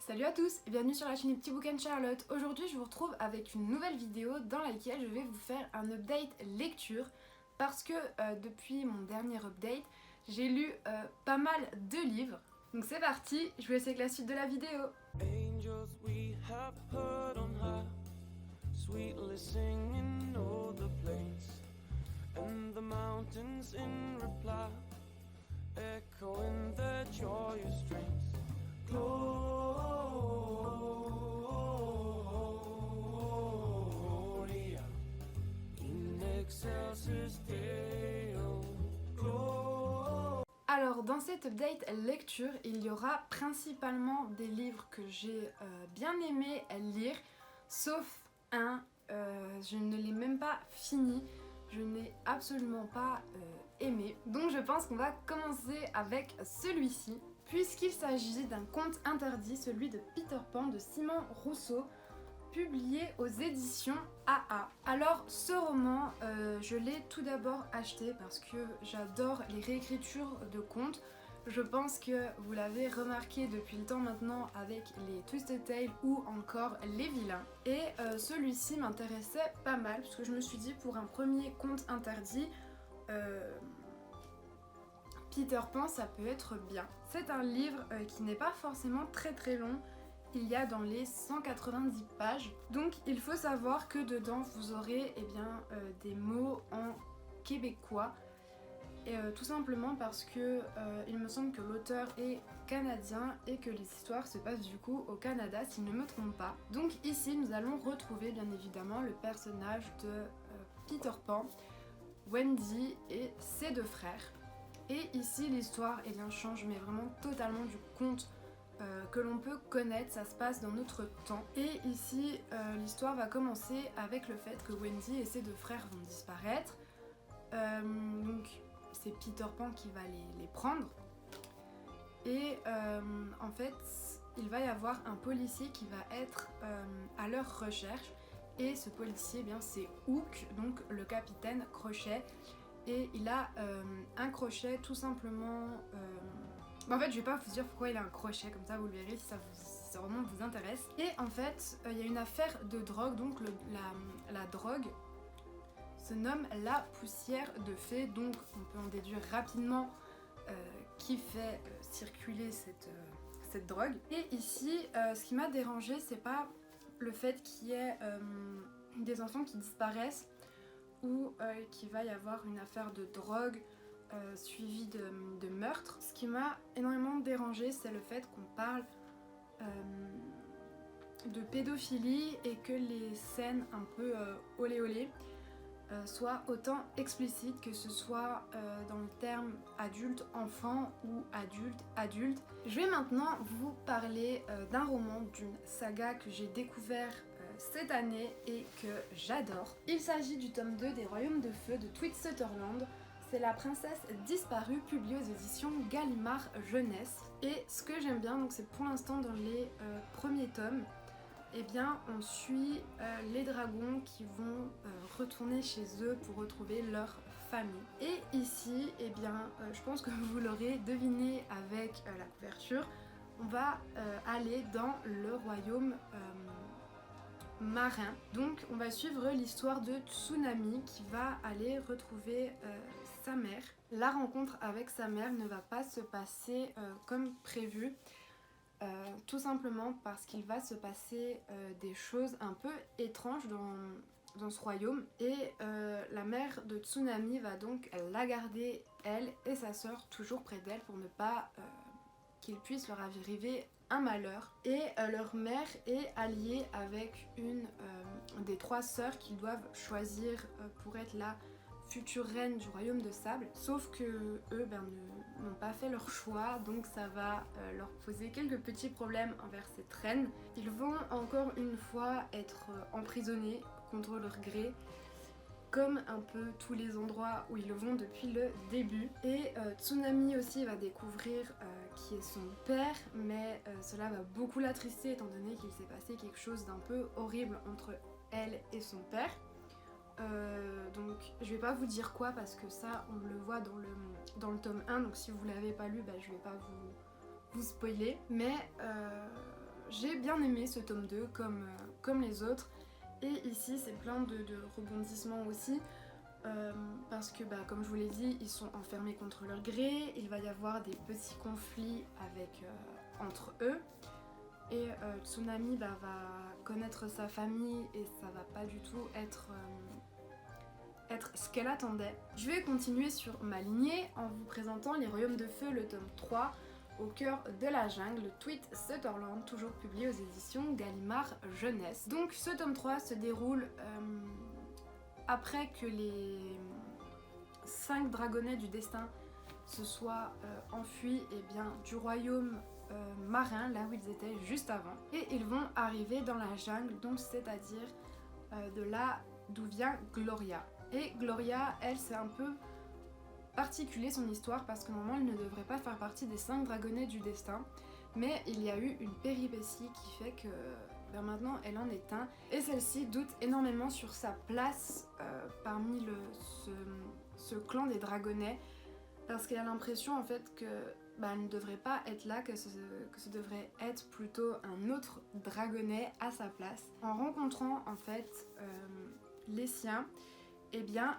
Salut à tous et bienvenue sur la chaîne Petit Bouquin de Charlotte. Aujourd'hui je vous retrouve avec une nouvelle vidéo dans laquelle je vais vous faire un update lecture parce que depuis mon dernier update j'ai lu pas mal de livres. Donc c'est parti, je vous laisse avec la suite de la vidéo. Angels we have heard on high, sweetly singing o'er the plains, and the mountains in reply, echoing their joyous strains. Gloria in excelsis Deo. Alors dans cette update lecture, il y aura principalement des livres que j'ai bien aimé lire, sauf un, je ne l'ai même pas fini, je n'ai absolument pas aimé. Donc je pense qu'on va commencer avec celui-ci, puisqu'il s'agit d'un conte interdit, celui de Peter Pan de Simon Rousseau, publié aux éditions AA. Alors ce roman, je l'ai tout d'abord acheté parce que j'adore les réécritures de contes. Je pense que vous l'avez remarqué depuis le temps maintenant avec les Twisted Tales ou encore les Vilains. Et celui-ci m'intéressait pas mal parce que je me suis dit pour un premier conte interdit, Peter Pan ça peut être bien. C'est un livre qui n'est pas forcément très long. Il y a dans les 190 pages. Donc il faut savoir que dedans vous aurez des mots en québécois. Et tout simplement parce que il me semble que l'auteur est canadien et que les histoires se passent du coup au Canada si je ne me trompe pas. Donc ici nous allons retrouver bien évidemment le personnage de Peter Pan, Wendy et ses deux frères. Et ici l'histoire change mais vraiment totalement du conte que l'on peut connaître, ça se passe dans notre temps. Et ici l'histoire va commencer avec le fait que Wendy et ses deux frères vont disparaître. Donc c'est Peter Pan qui va les prendre. Et en fait il va y avoir un policier qui va être à leur recherche. Et ce policier c'est Hook, donc le capitaine Crochet. Et il a un crochet tout simplement... En fait je vais pas vous dire pourquoi il a un crochet, comme ça vous le verrez si ça vraiment vous intéresse. Et en fait il y a une affaire de drogue, donc la drogue se nomme la poussière de fée, donc on peut en déduire rapidement qui fait circuler cette drogue. Et ici ce qui m'a dérangé c'est pas le fait qu'il y ait des enfants qui disparaissent ou qu'il va y avoir une affaire de drogue suivie de meurtre. Ce qui m'a énormément dérangé c'est le fait qu'on parle de pédophilie et que les scènes un peu olé olé soient autant explicites, que ce soit dans le terme adulte-enfant ou adulte-adulte. Je vais maintenant vous parler d'un roman, d'une saga que j'ai découvert cette année et que j'adore. Il s'agit du tome 2 des Royaumes de Feu de Tweed Sutherland. C'est La Princesse Disparue, publié aux éditions Gallimard Jeunesse. Et ce que j'aime bien, donc c'est pour l'instant dans les premiers tomes, on suit les dragons qui vont retourner chez eux pour retrouver leur famille. Et ici, je pense que vous l'aurez deviné avec la couverture, on va aller dans le royaume marin. Donc on va suivre l'histoire de Tsunami qui va aller retrouver sa mère. La rencontre avec sa mère ne va pas se passer comme prévu. Tout simplement parce qu'il va se passer des choses un peu étranges dans ce royaume. Et la mère de Tsunami va donc la garder, elle et sa sœur, toujours près d'elle pour ne pas qu'il puisse leur arriver un malheur. Et leur mère est alliée avec une des trois sœurs qu'ils doivent choisir pour être la future reine du royaume de sable, sauf que eux n'ont pas fait leur choix, donc ça va leur poser quelques petits problèmes envers cette reine. Ils vont encore une fois être emprisonnés contre leur gré, comme un peu tous les endroits où ils vont depuis le début. Et Tsunami aussi va découvrir qui est son père, mais cela va beaucoup l'attrister étant donné qu'il s'est passé quelque chose d'un peu horrible entre elle et son père. Donc je vais pas vous dire quoi parce que ça on le voit dans le tome 1, donc si vous l'avez pas lu je vais pas vous spoiler, mais j'ai bien aimé ce tome 2 comme les autres. Et ici c'est plein de rebondissements aussi. Parce que comme je vous l'ai dit, ils sont enfermés contre leur gré, il va y avoir des petits conflits entre eux. Et Tsunami va connaître sa famille et ça va pas du tout être ce qu'elle attendait. Je vais continuer sur ma lignée en vous présentant Les Royaumes de Feu, le tome 3, Au cœur de la jungle, Tweet Sutherland, toujours publié aux éditions Gallimard Jeunesse. Donc ce tome 3 se déroule après que les 5 dragonnets du destin se soient enfuis du royaume marin, là où ils étaient juste avant. Et ils vont arriver dans la jungle, donc c'est-à-dire de là d'où vient Gloria. Et Gloria, elle, c'est un peu particulier son histoire parce que normalement elle ne devrait pas faire partie des 5 dragonnets du destin, mais il y a eu une péripétie qui fait que maintenant elle en est un, et celle-ci doute énormément sur sa place parmi ce clan des dragonnets, parce qu'elle a l'impression en fait que elle ne devrait pas être là, que ce devrait être plutôt un autre dragonnet à sa place. En rencontrant en fait les siens,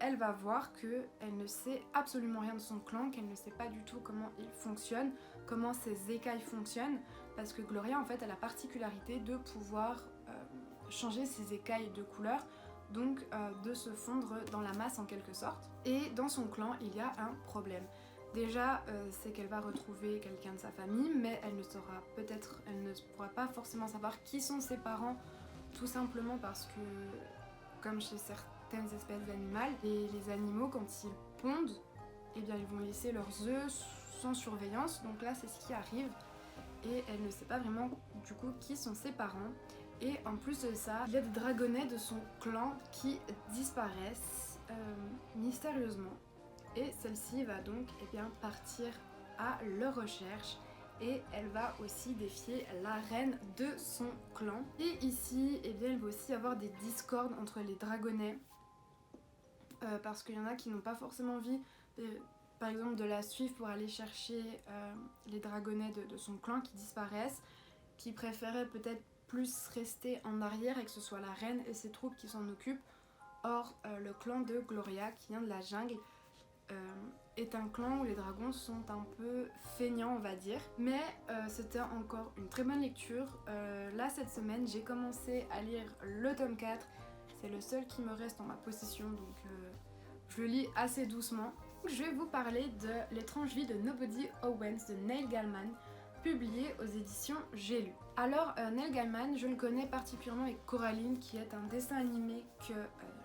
elle va voir qu'elle ne sait absolument rien de son clan, qu'elle ne sait pas du tout comment il fonctionne, comment ses écailles fonctionnent, parce que Gloria en fait a la particularité de pouvoir changer ses écailles de couleur, donc de se fondre dans la masse en quelque sorte. Et dans son clan, il y a un problème. Déjà, c'est qu'elle va retrouver quelqu'un de sa famille, mais elle ne pourra pas forcément savoir qui sont ses parents, tout simplement parce que, comme chez certaines espèces d'animaux, les animaux, quand ils pondent, ils vont laisser leurs œufs sans surveillance, donc là c'est ce qui arrive, et elle ne sait pas vraiment du coup qui sont ses parents. Et en plus de ça, il y a des dragonnets de son clan qui disparaissent mystérieusement. Et celle-ci va donc partir à leur recherche, et elle va aussi défier la reine de son clan. Et ici, il va aussi y avoir des discordes entre les dragonnets, parce qu'il y en a qui n'ont pas forcément envie, par exemple, de la suivre pour aller chercher les dragonnets de son clan qui disparaissent, qui préféraient peut-être plus rester en arrière et que ce soit la reine et ses troupes qui s'en occupent. Or, le clan de Gloria, qui vient de la jungle, est un clan où les dragons sont un peu feignants, on va dire, mais c'était encore une très bonne lecture. Là cette semaine j'ai commencé à lire le tome 4, c'est le seul qui me reste en ma possession, donc je le lis assez doucement. Je vais vous parler de L'étrange vie de Nobody Owens de Neil Gaiman, publié aux éditions J'ai lu. Alors Neil Gaiman, je le connais particulièrement avec Coraline, qui est un dessin animé que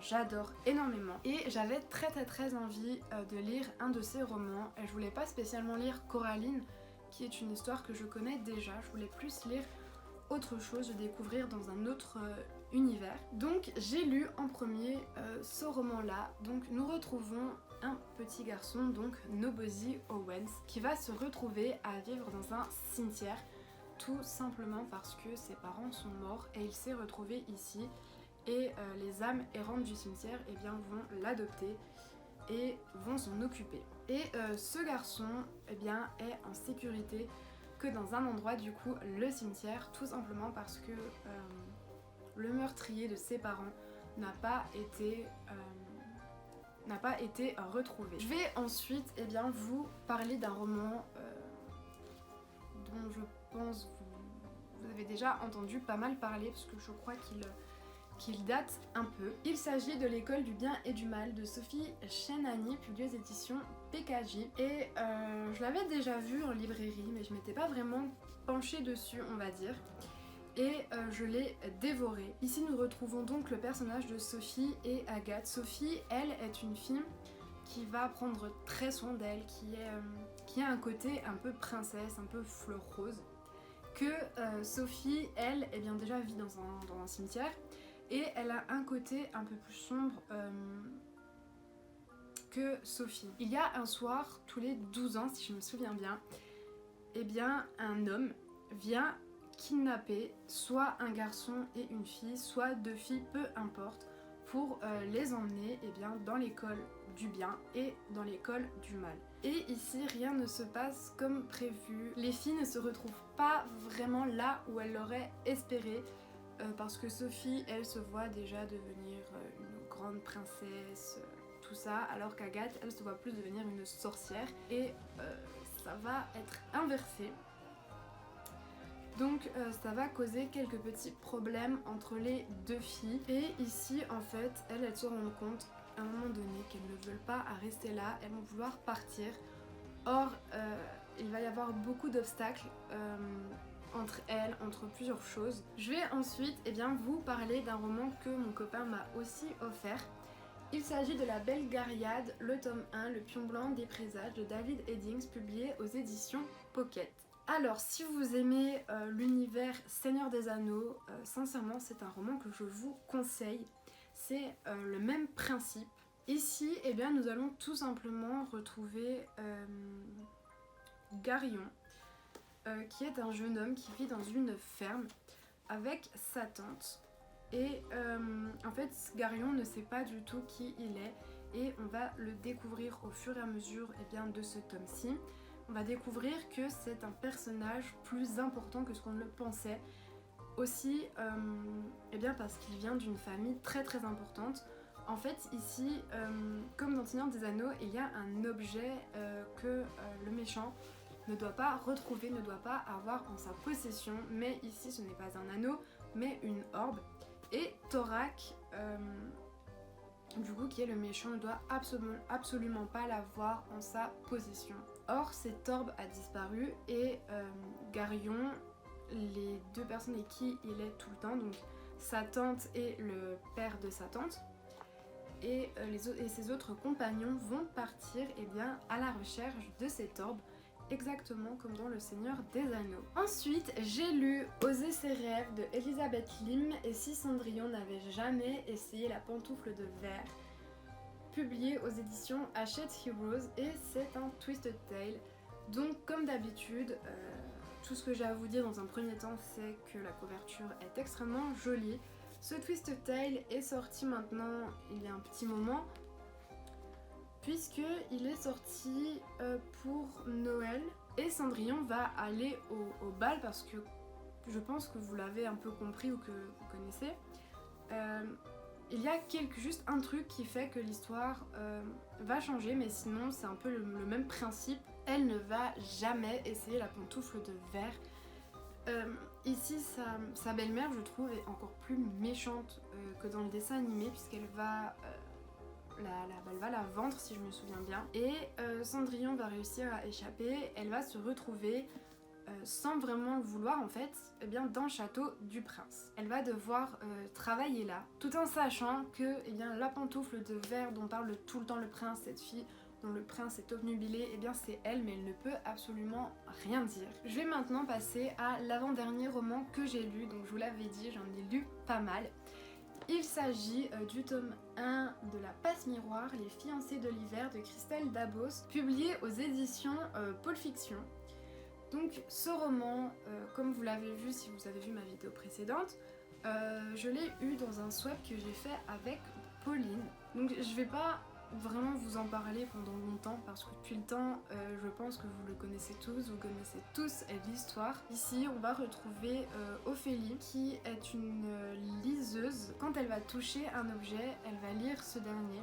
j'adore énormément, et j'avais très envie de lire un de ses romans. Et je voulais pas spécialement lire Coraline, qui est une histoire que je connais déjà, je voulais plus lire autre chose, de découvrir dans un autre univers. Donc j'ai lu en premier ce roman-là. Donc nous retrouvons un petit garçon, donc Nobody Owens, qui va se retrouver à vivre dans un cimetière, tout simplement parce que ses parents sont morts et il s'est retrouvé ici, et les âmes errantes du cimetière vont l'adopter et vont s'en occuper. Et ce garçon est en sécurité que dans un endroit, du coup le cimetière, tout simplement parce que le meurtrier de ses parents n'a pas été retrouvé. Je vais ensuite vous parler d'un roman dont je pense vous avez déjà entendu pas mal parler, parce que je crois qu'il date un peu. Il s'agit de L'école du bien et du mal de Sophie Chenani, publiée aux éditions PKJ. Et je l'avais déjà vu en librairie, mais je m'étais pas vraiment penchée dessus, on va dire. Et je l'ai dévoré. Ici nous retrouvons donc le personnage de Sophie et Agathe. Sophie, elle, est une fille qui va prendre très soin d'elle, qui a un côté un peu princesse, un peu fleur rose. Que Sophie, elle, déjà vit dans un cimetière, et elle a un côté un peu plus sombre que Sophie. Il y a un soir, tous les 12 ans, si je me souviens bien, un homme vient kidnapper soit un garçon et une fille, soit deux filles, peu importe, pour les emmener dans l'école du bien et dans l'école du mal. Et ici, rien ne se passe comme prévu. Les filles ne se retrouvent pas vraiment là où elles l'auraient espéré, parce que Sophie, elle se voit déjà devenir une grande princesse, tout ça, alors qu'Agathe, elle se voit plus devenir une sorcière, et ça va être inversé. Donc ça va causer quelques petits problèmes entre les deux filles. Et ici, en fait, elles se rendent compte à un moment donné qu'elles ne veulent pas rester là, elles vont vouloir partir. Or, il va y avoir beaucoup d'obstacles entre elles, entre plusieurs choses. Je vais ensuite vous parler d'un roman que mon copain m'a aussi offert. Il s'agit de La Belle Gariade, le tome 1, Le Pion Blanc des Présages de David Eddings, publié aux éditions Pocket. Alors, si vous aimez l'univers Seigneur des Anneaux, sincèrement, c'est un roman que je vous conseille. C'est le même principe. Ici, nous allons tout simplement retrouver Garion, qui est un jeune homme qui vit dans une ferme avec sa tante. Et en fait, Garion ne sait pas du tout qui il est, et on va le découvrir au fur et à mesure de ce tome-ci. On va découvrir que c'est un personnage plus important que ce qu'on ne le pensait. Aussi, parce qu'il vient d'une famille très très importante. En fait, ici, comme dans Seigneur des Anneaux, il y a un objet que le méchant ne doit pas retrouver, ne doit pas avoir en sa possession. Mais ici, ce n'est pas un anneau, mais une orbe. Et Thorak, qui est le méchant, ne doit absolument pas l'avoir en sa possession. Or, cette orbe a disparu et Garion, les deux personnes avec qui il est tout le temps, donc sa tante et le père de sa tante, et ses autres compagnons vont partir à la recherche de cette orbe, exactement comme dans Le Seigneur des Anneaux. Ensuite, j'ai lu Oser ses rêves de Elisabeth Lim et Si Cendrillon n'avait jamais essayé la pantoufle de verre, publié aux éditions Hachette Heroes, et c'est un twisted tale. Donc comme d'habitude, tout ce que j'ai à vous dire dans un premier temps, c'est que la couverture est extrêmement jolie. Ce twisted tale est sorti maintenant il y a un petit moment, puisqu'il est sorti pour Noël, et Cendrillon va aller au bal, parce que je pense que vous l'avez un peu compris ou que vous connaissez. Il y a juste un truc qui fait que l'histoire va changer, mais sinon c'est un peu le même principe. Elle ne va jamais essayer la pantoufle de verre. Ici, sa belle-mère, je trouve, est encore plus méchante que dans le dessin animé, puisqu'elle va elle va la vendre, si je me souviens bien. Et Cendrillon va réussir à échapper. Elle va se retrouver, sans vraiment le vouloir en fait, dans le château du prince. Elle va devoir travailler là, tout en sachant que la pantoufle de verre dont parle tout le temps le prince, cette fille dont le prince est obnubilé, c'est elle, mais elle ne peut absolument rien dire. Je vais maintenant passer à l'avant-dernier roman que j'ai lu, donc je vous l'avais dit, j'en ai lu pas mal. Il s'agit du tome 1 de La Passe Miroir, Les Fiancés de l'hiver de Christelle Dabos, publié aux éditions Pôle Fiction. Donc ce roman, comme vous l'avez vu si vous avez vu ma vidéo précédente, je l'ai eu dans un swap que j'ai fait avec Pauline. Donc je vais pas vraiment vous en parler pendant longtemps, parce que depuis le temps, je pense que vous le connaissez tous, vous connaissez tous l'histoire. Ici, on va retrouver Ophélie, qui est une liseuse. Quand elle va toucher un objet, elle va lire ce dernier.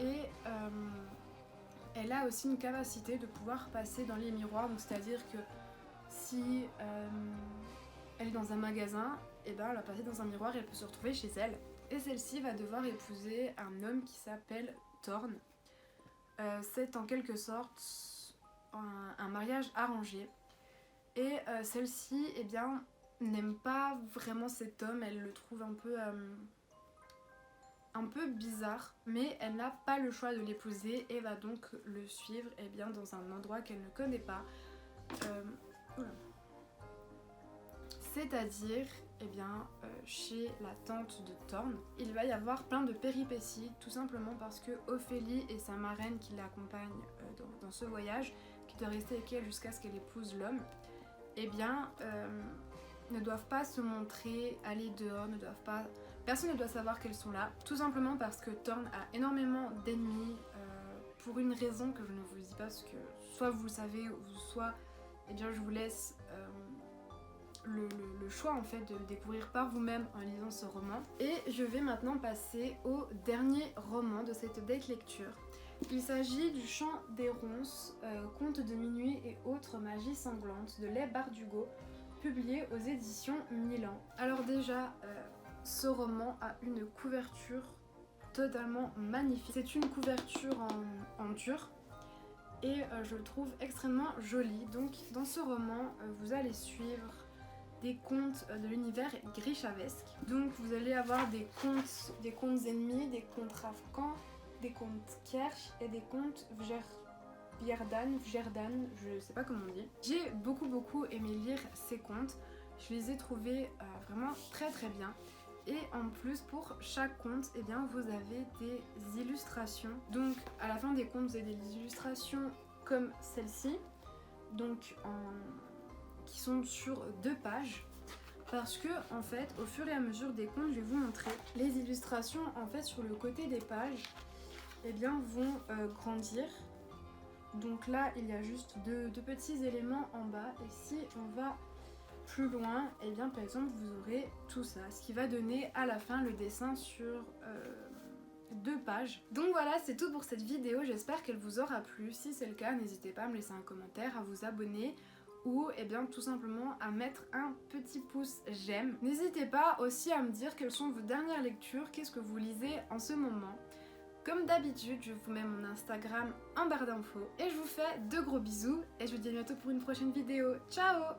Et elle a aussi une capacité de pouvoir passer dans les miroirs, donc c'est-à-dire que si elle est dans un magasin, elle va passer dans un miroir et elle peut se retrouver chez elle. Et celle-ci va devoir épouser un homme qui s'appelle Thorn. C'est en quelque sorte un mariage arrangé. Et celle-ci, n'aime pas vraiment cet homme, elle le trouve un peu bizarre, mais elle n'a pas le choix de l'épouser et va donc le suivre dans un endroit qu'elle ne connaît pas. C'est-à-dire chez la tante de Thorn. Il va y avoir plein de péripéties, tout simplement parce que Ophélie et sa marraine qui l'accompagnent dans ce voyage, qui doit rester avec elle jusqu'à ce qu'elle épouse l'homme, ne doivent pas se montrer, aller dehors, ne doivent pas Personne ne doit savoir qu'elles sont là, tout simplement parce que Thorn a énormément d'ennemis pour une raison que je ne vous dis pas, parce que soit vous le savez, ou soit eh bien, je vous laisse le choix en fait de le découvrir par vous-même en lisant ce roman. Et je vais maintenant passer au dernier roman de cette deck lecture. Il s'agit du Chant des Ronces, Contes de minuit et autres magies sanglantes de Leigh Bardugo, publié aux éditions Milan. Alors déjà, ce roman a une couverture totalement magnifique. C'est une couverture en dur et je le trouve extrêmement joli. Donc dans ce roman, vous allez suivre des contes de l'univers grishavesque. Donc vous allez avoir des contes ennemis, des contes ravkans, des contes Kerch et des contes Vjerdan, je sais pas comment on dit. J'ai beaucoup aimé lire ces contes, je les ai trouvés vraiment très bien. Et en plus pour chaque conte, eh bien, vous avez des illustrations. Donc à la fin des contes, vous avez des illustrations comme celle-ci, donc qui sont sur 2 pages. Parce que en fait, au fur et à mesure des contes, je vais vous montrer les illustrations en fait sur le côté des pages. Eh bien, vont grandir. Donc là, il y a juste deux petits éléments en bas. Et si on va plus loin, eh bien, par exemple, vous aurez tout ça. Ce qui va donner à la fin le dessin sur 2 pages. Donc voilà, c'est tout pour cette vidéo. J'espère qu'elle vous aura plu. Si c'est le cas, n'hésitez pas à me laisser un commentaire, à vous abonner ou eh bien tout simplement à mettre un petit pouce j'aime. N'hésitez pas aussi à me dire quelles sont vos dernières lectures, qu'est-ce que vous lisez en ce moment. Comme d'habitude, je vous mets mon Instagram en barre d'infos et je vous fais de gros bisous et je vous dis à bientôt pour une prochaine vidéo. Ciao!